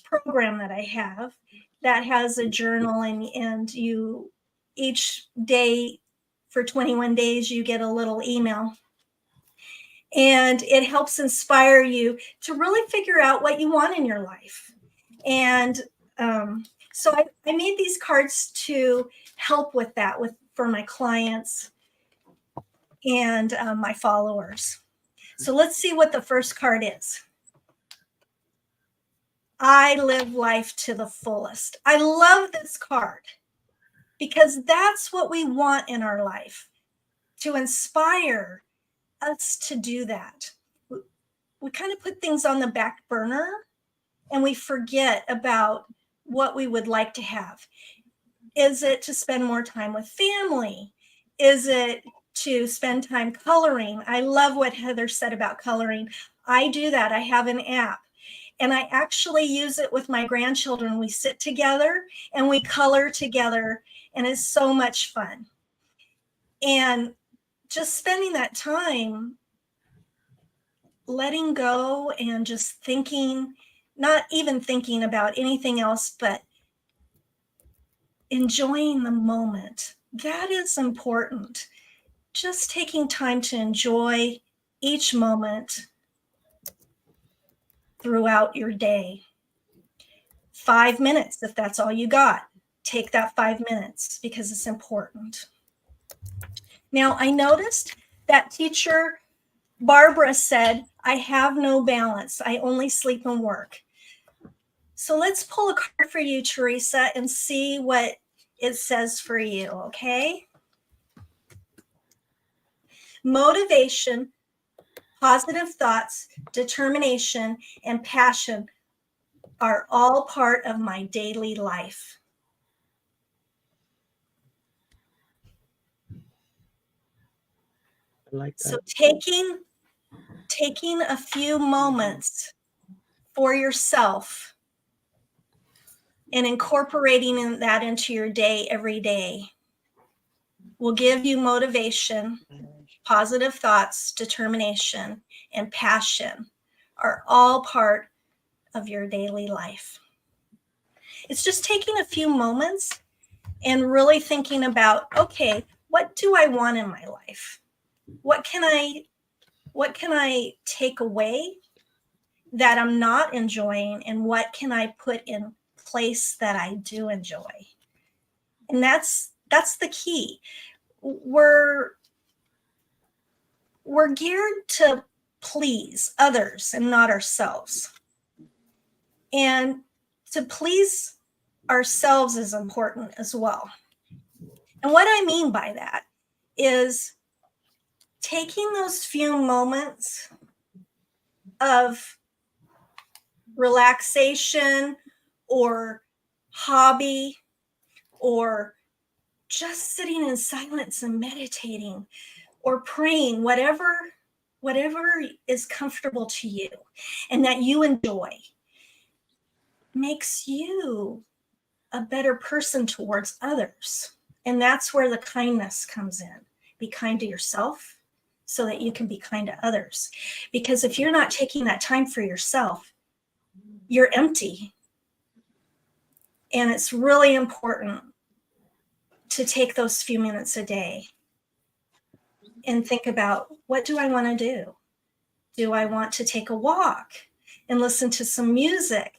program that I have that has a journal, and you each day for 21 days, you get a little email. And it helps inspire you to really figure out what you want in your life. And so I made these cards to help with that for my clients and my followers. So let's see what the first card is. I live life to the fullest. I love this card because that's what we want in our life, to inspire us to do that. We kind of put things on the back burner and we forget about what we would like to have. Is it to spend more time with family? Is it to spend time coloring? I love what Heather said about coloring. I do that. I have an app, and I actually use it with my grandchildren. We sit together and we color together, and it's so much fun. And just spending that time letting go and just thinking, not even thinking about anything else, but enjoying the moment. That is important. Just taking time to enjoy each moment throughout your day. 5 minutes, if that's all you got, take that 5 minutes because it's important. Now, I noticed that teacher Barbara said, I have no balance. I only sleep and work. So let's pull a card for you, Teresa, and see what it says for you, okay? Motivation, positive thoughts, determination, and passion are all part of my daily life. I like that. So taking a few moments for yourself and incorporating that into your day every day will give you motivation, positive thoughts, determination, and passion are all part of your daily life. It's just taking a few moments and really thinking about, okay, what do I want in my life? What can I take away that I'm not enjoying, and what can I put in place that I do enjoy? And that's the key. We're geared to please others and not ourselves. And to please ourselves is important as well. And what I mean by that is taking those few moments of relaxation or hobby or just sitting in silence and meditating or praying, whatever is comfortable to you and that you enjoy, makes you a better person towards others. And that's where the kindness comes in. Be kind to yourself so that you can be kind to others. Because if you're not taking that time for yourself, you're empty. And it's really important to take those few minutes a day and think about, what do I want to do? Do I want to take a walk and listen to some music?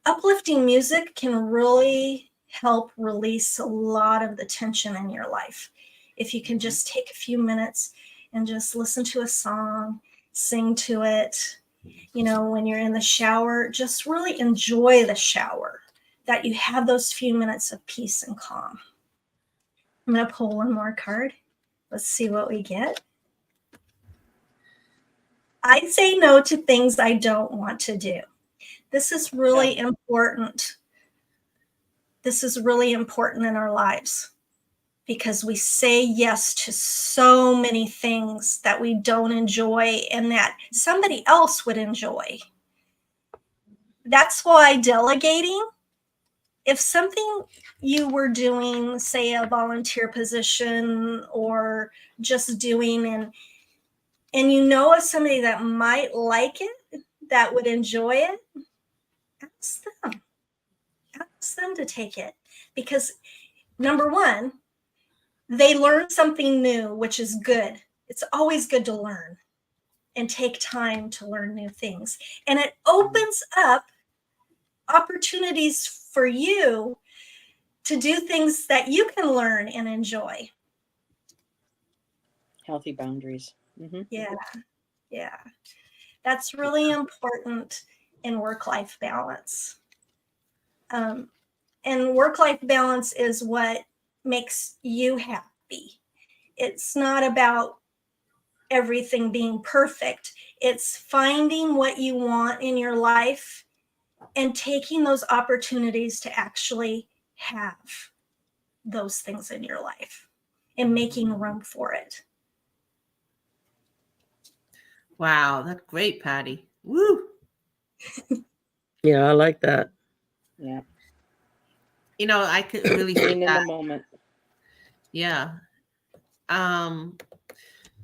Uplifting music can really help release a lot of the tension in your life. If you can just take a few minutes and just listen to a song, sing to it, when you're in the shower, just really enjoy the shower, that you have those few minutes of peace and calm. I'm going to pull one more card. Let's see what we get. I say no to things I don't want to do. This is really important. This is really important in our lives because we say yes to so many things that we don't enjoy and that somebody else would enjoy. That's why delegating, if something you were doing, say a volunteer position or just doing, and you know of somebody that might like it, that would enjoy it, ask them. Ask them to take it. Because number one, they learn something new, which is good. It's always good to learn and take time to learn new things. And it opens up opportunities for you to do things that you can learn and enjoy. Healthy boundaries. Mm-hmm. Yeah. That's really important in work-life balance. And work-life balance is what makes you happy. It's not about everything being perfect. It's finding what you want in your life and taking those opportunities to actually have those things in your life and making room for it. Wow, that's great, Patti. Woo! Yeah, I like that. Yeah. I could really see Being in that. the moment. Yeah. No,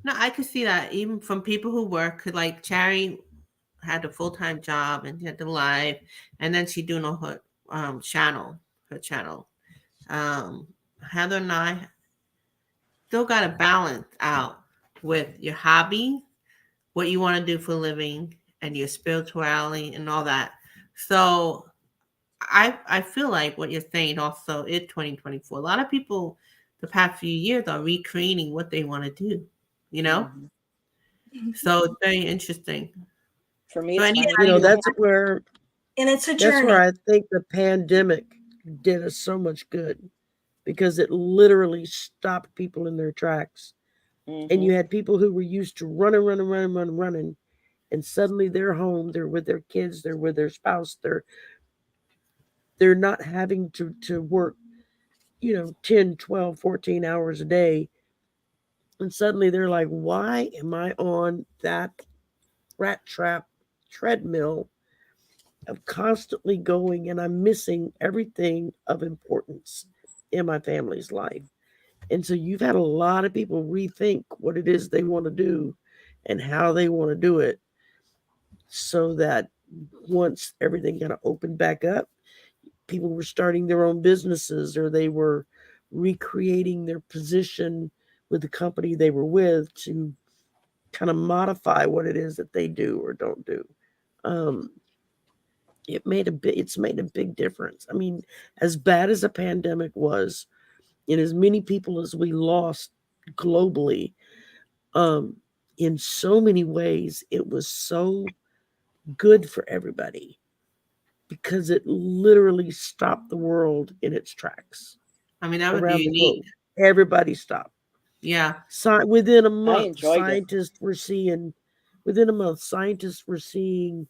I could see that even from people who work, like Shari had a full-time job and she had the live, and then she doing her channel. Heather and I still got to balance out with your hobby, what you want to do for a living, and your spirituality and all that. So I feel like what you're saying also is 2024. A lot of people the past few years are recreating what they want to do, Mm-hmm. So it's very interesting. For me, So it's anybody That's where And it's a that's journey. where I think the pandemic did us so much good because it literally stopped people in their tracks. Mm-hmm. And you had people who were used to running, and suddenly they're home, they're with their kids, they're with their spouse, they're not having to work 10, 12, 14 hours a day. And suddenly they're like, why am I on that rat trap treadmill of constantly going, and I'm missing everything of importance in my family's life. And so you've had a lot of people rethink what it is they want to do and how they want to do it, so that once everything kind of opened back up, people were starting their own businesses, or they were recreating their position with the company they were with to kind of modify what it is that they do or don't do. Um, it's made a big difference. I mean, as bad as the pandemic was, and as many people as we lost globally, um, in so many ways, it was so good for everybody because it literally stopped the world in its tracks I mean, that would be around the unique. globe. Everybody stopped. Yeah. Within a I month, enjoyed it. within a month, scientists were seeing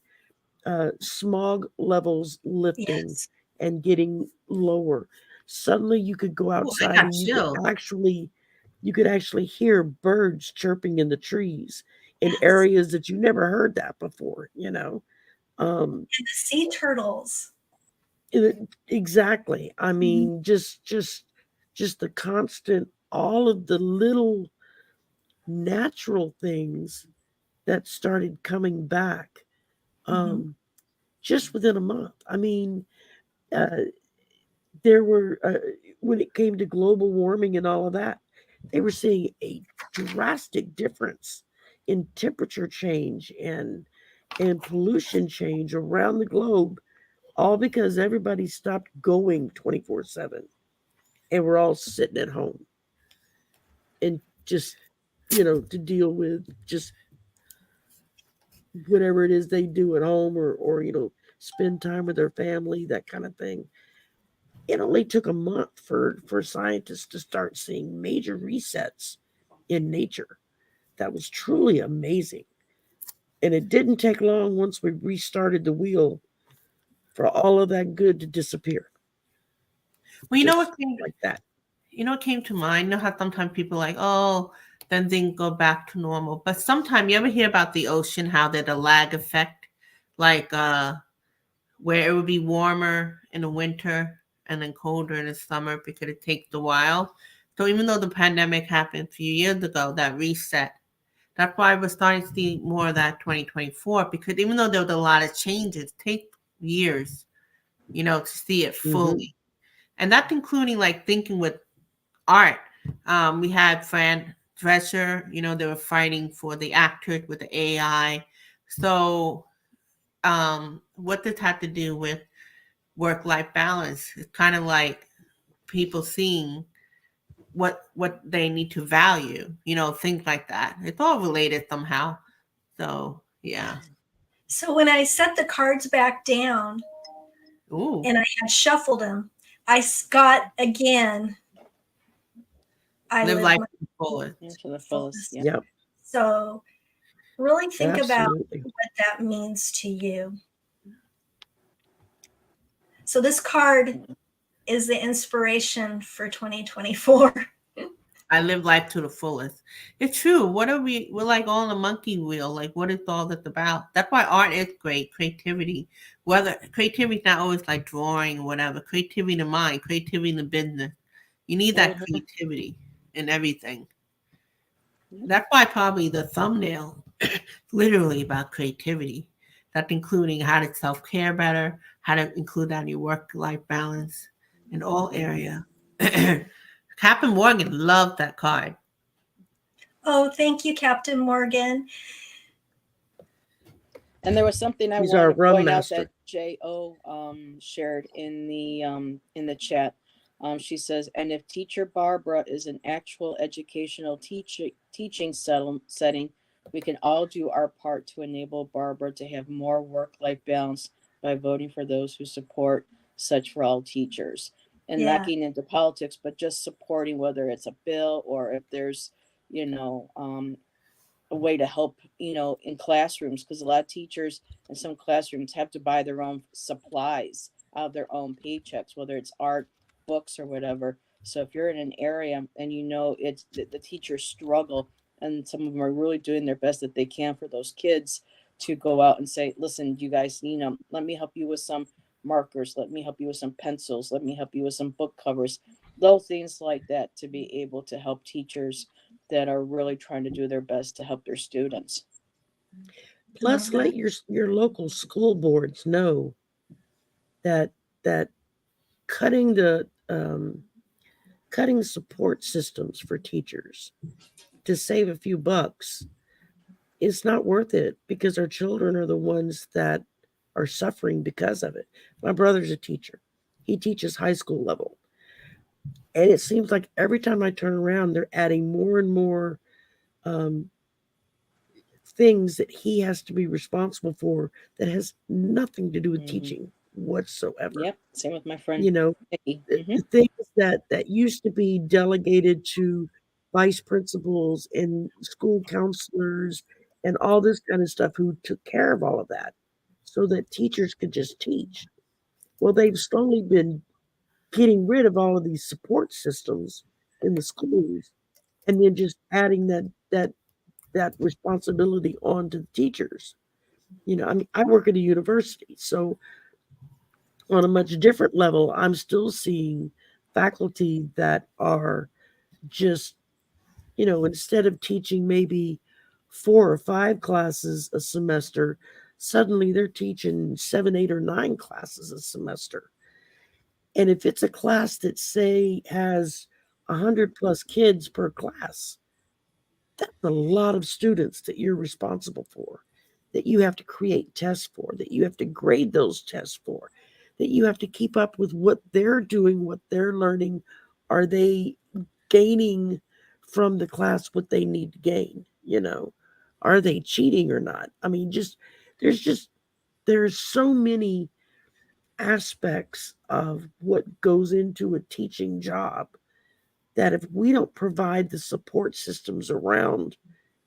smog levels lifting Yes. and getting lower. Suddenly, you could go Ooh, I outside got and chills. you could actually hear birds chirping in the trees in Yes. areas that you never heard that before. And the sea turtles. Exactly. I mean, just the constant, all of the little natural things that started coming back, um, just within a month. I mean, uh, there were when it came to global warming and all of that, they were seeing a drastic difference in temperature change and pollution change around the globe, all because everybody stopped going 24/7 and we're all sitting at home and just to deal with just whatever it is they do at home, or spend time with their family, that kind of thing. It only took a month for scientists to start seeing major resets in nature. That was truly amazing. And it didn't take long once we restarted the wheel for all of that good to disappear. Well, Just like that. what came to mind? You know how sometimes people are like, oh, then things go back to normal. But sometimes you ever hear about the ocean, how there's a lag effect, like where it would be warmer in the winter and then colder in the summer because it takes a while. So even though the pandemic happened a few years ago, that reset. That's why we're starting to see more of that 2024, because even though there was a lot of changes, it takes years, to see it Hmm. fully. And that's including like thinking with art. We had Fran Drescher, they were fighting for the actors with the AI. So what this had to do with work-life balance? It's kind of like people seeing what they need to value, things like that. It's all related somehow. So yeah. So when I set the cards back down Ooh. and I had shuffled them, I got again, I Live live life my to the fullest. Yeah, to the fullest. fullest. Yeah. Yep. So really think about Absolutely. what that means to you. So this card is the inspiration for 2024. I live life to the fullest. It's true. We're like all on a monkey wheel. Like, what is all this about? That's why art is great. Creativity. Whether creativity is not always like drawing or whatever. Creativity in the mind, creativity in the business. You need that creativity in everything. That's why probably the thumbnail literally about creativity. That's including how to self-care better, how to include that in your work-life balance in all area. Captain Morgan loved that card. Oh, thank you, Captain Morgan. And there was something I He's wanted our to rum point out master. that Jo shared in the chat. She says, and if teacher Barbara is an actual educational teaching setting, we can all do our part to enable Barbara to have more work-life balance by voting for those who support such for all teachers. And Yeah. not getting into politics, but just supporting whether it's a bill or if there's, you know, a way to help, in classrooms, because a lot of teachers in some classrooms have to buy their own supplies out of their own paychecks, whether it's art, books, or whatever. So if you're in an area and it's the teachers struggle, and some of them are really doing their best that they can for those kids, to go out and say, listen, you guys, let me help you with some markers. Let me help you with some pencils. Let me help you with some book covers. Little things like that to be able to help teachers that are really trying to do their best to help their students. Plus, let your local school boards know that cutting the cutting support systems for teachers to save a few bucks is not worth it, because our children are the ones that are suffering because of it. My brother's a teacher. He teaches high school level. And it seems like every time I turn around, they're adding more and more things that he has to be responsible for that has nothing to do with teaching whatsoever. Yep. Same with my friend. You know, Nikki. the things that used to be delegated to vice principals and school counselors and all this kind of stuff, who took care of all of that so that teachers could just teach. Well, they've slowly been getting rid of all of these support systems in the schools, and then just adding that responsibility on to the teachers. You know, I mean, I work at a university, so on a much different level, I'm still seeing faculty that are just, instead of teaching maybe 4 or 5 classes a semester, suddenly they're teaching 7, 8, or 9 classes a semester. And if it's a class that, say, has 100 plus kids per class, that's a lot of students that you're responsible for, that you have to create tests for, that you have to grade those tests for, that you have to keep up with what they're doing, what they're learning. Are they gaining from the class what they need to gain? Are they cheating or not? I mean, there's so many aspects of what goes into a teaching job that if we don't provide the support systems around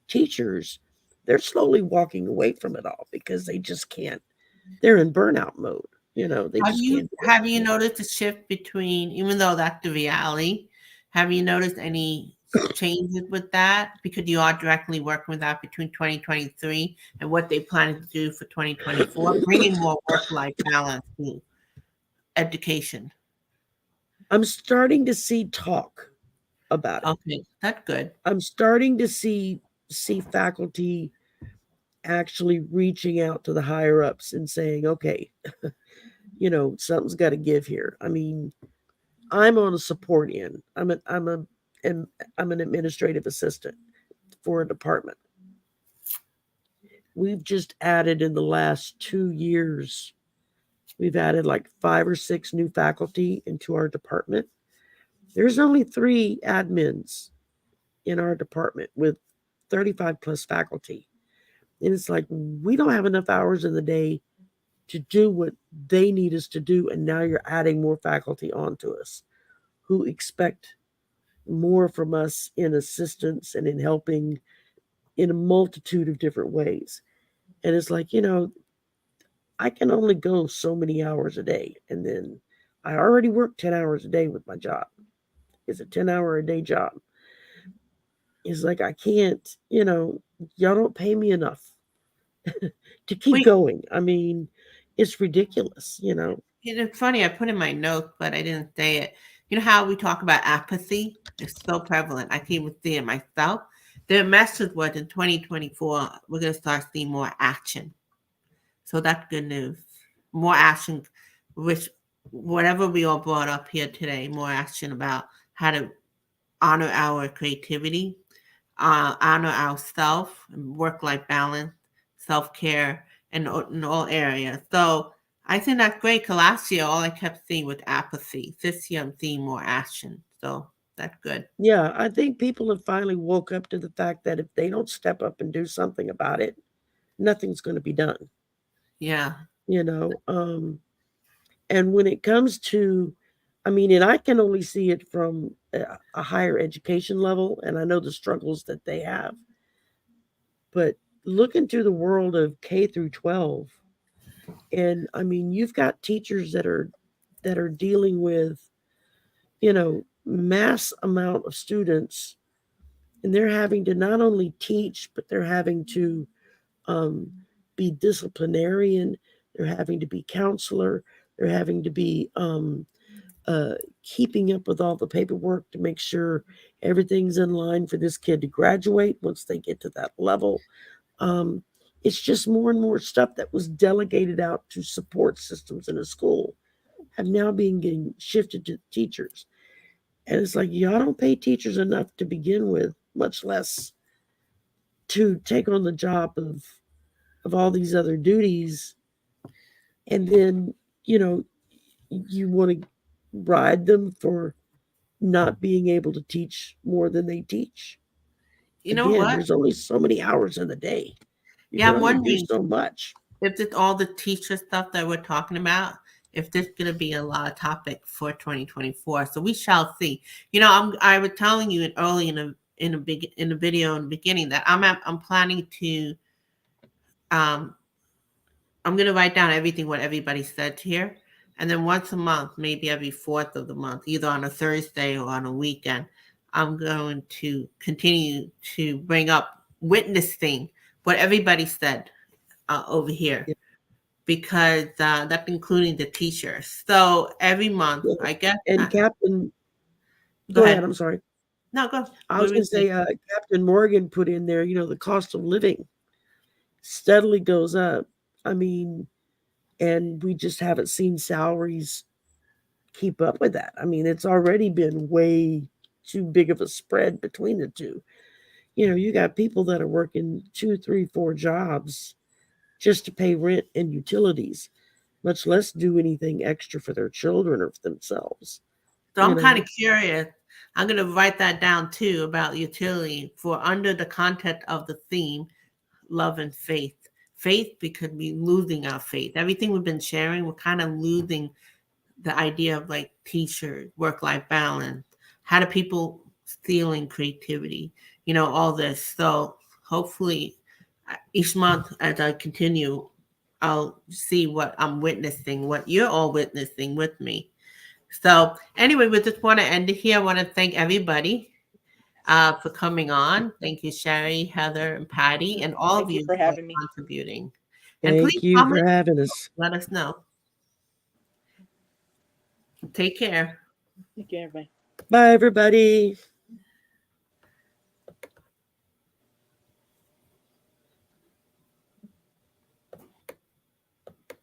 teachers, they're slowly walking away from it all because they just can't. They're in burnout mode. They Have just you can't. have you noticed a shift between, even though that's the reality, have you noticed any changes with that? Because you are directly working with that between 2023 and what they plan to do for 2024, bringing more work-life balance to education. I'm starting to see talk about it. Okay, that's good. I'm starting to see faculty actually reaching out to the higher ups and saying, okay, something's got to give here. I mean, I'm on a support end. I'm an administrative assistant for a department. We've just added, in the last 2 years, we've added like 5 or 6 new faculty into our department. There's only 3 admins in our department with 35 plus faculty. And it's like, we don't have enough hours in the day to do what they need us to do. And now you're adding more faculty onto us who expect more from us in assistance and in helping in a multitude of different ways. And it's like, I can only go so many hours a day. And then I already work 10 hours a day with my job. It's a 10-hour-a-day job. It's like, I can't, y'all don't pay me enough to keep going. I mean, it's ridiculous. It's funny, I put in my notes, but I didn't say it. You know how we talk about apathy? It's so prevalent. I can even see it myself. The message was in 2024, we're going to start seeing more action. So that's good news. More action, which whatever we all brought up here today, more action about how to honor our creativity, honor ourselves, work-life balance, self-care, and in all areas. So I think that's great. Because last year, all I kept seeing was apathy. This year, I'm seeing more action. So that's good. Yeah, I think people have finally woke up to the fact that if they don't step up and do something about it, nothing's going to be done. Yeah. And when it comes to, I mean, and I can only see it from a higher education level, and I know the struggles that they have. But look into the world of K through 12, and I mean, you've got teachers that are dealing with, mass amount of students, and they're having to not only teach, but they're having to be disciplinarian. They're having to be counselor. They're having to be keeping up with all the paperwork to make sure everything's in line for this kid to graduate once they get to that level. It's just more and more stuff that was delegated out to support systems in a school have now been getting shifted to teachers. And it's like, y'all don't pay teachers enough to begin with, much less to take on the job of all these other duties. And then, you want to ride them for not being able to teach more than they teach. You know Again, what? there's only so many hours in the day. You Yeah, can I'm only do wondering so much. if it's all the teacher stuff that we're talking about, if there's going to be a lot of topic for 2024. So we shall see. I was telling you early in the video in the beginning that I'm planning to I'm going to write down what everybody said here, and then once a month, maybe every fourth of the month, either on a Thursday or on a weekend, I'm going to continue to bring up witnessing what everybody said over here. Yeah. Because that's including the teachers. So every month, Yeah. I guess. And Captain, Go ahead. I'm sorry. No, go. I was going to say, Captain Morgan put in there, the cost of living steadily goes up. I mean, and we just haven't seen salaries keep up with that. I mean, it's already been way too big of a spread between the two. You got people that are working 2, 3, 4 jobs just to pay rent and utilities, much less do anything extra for their children or for themselves. So I'm kind of curious. I'm going to write that down too about utility for under the content of the theme, love and faith. Faith, because we're losing our faith. Everything we've been sharing, we're kind of losing the idea of like teacher, work-life balance. How do people stealing creativity? All this. So hopefully each month as I continue, I'll see what I'm witnessing, what you're all witnessing with me. So anyway, we just want to end it here. I want to thank everybody for coming on. Thank you, Shari, Heather, and Patty, and all of you for having me. contributing. And Thank please you comment, for having us. let us know. Take care. Thank you, everybody. Bye, everybody.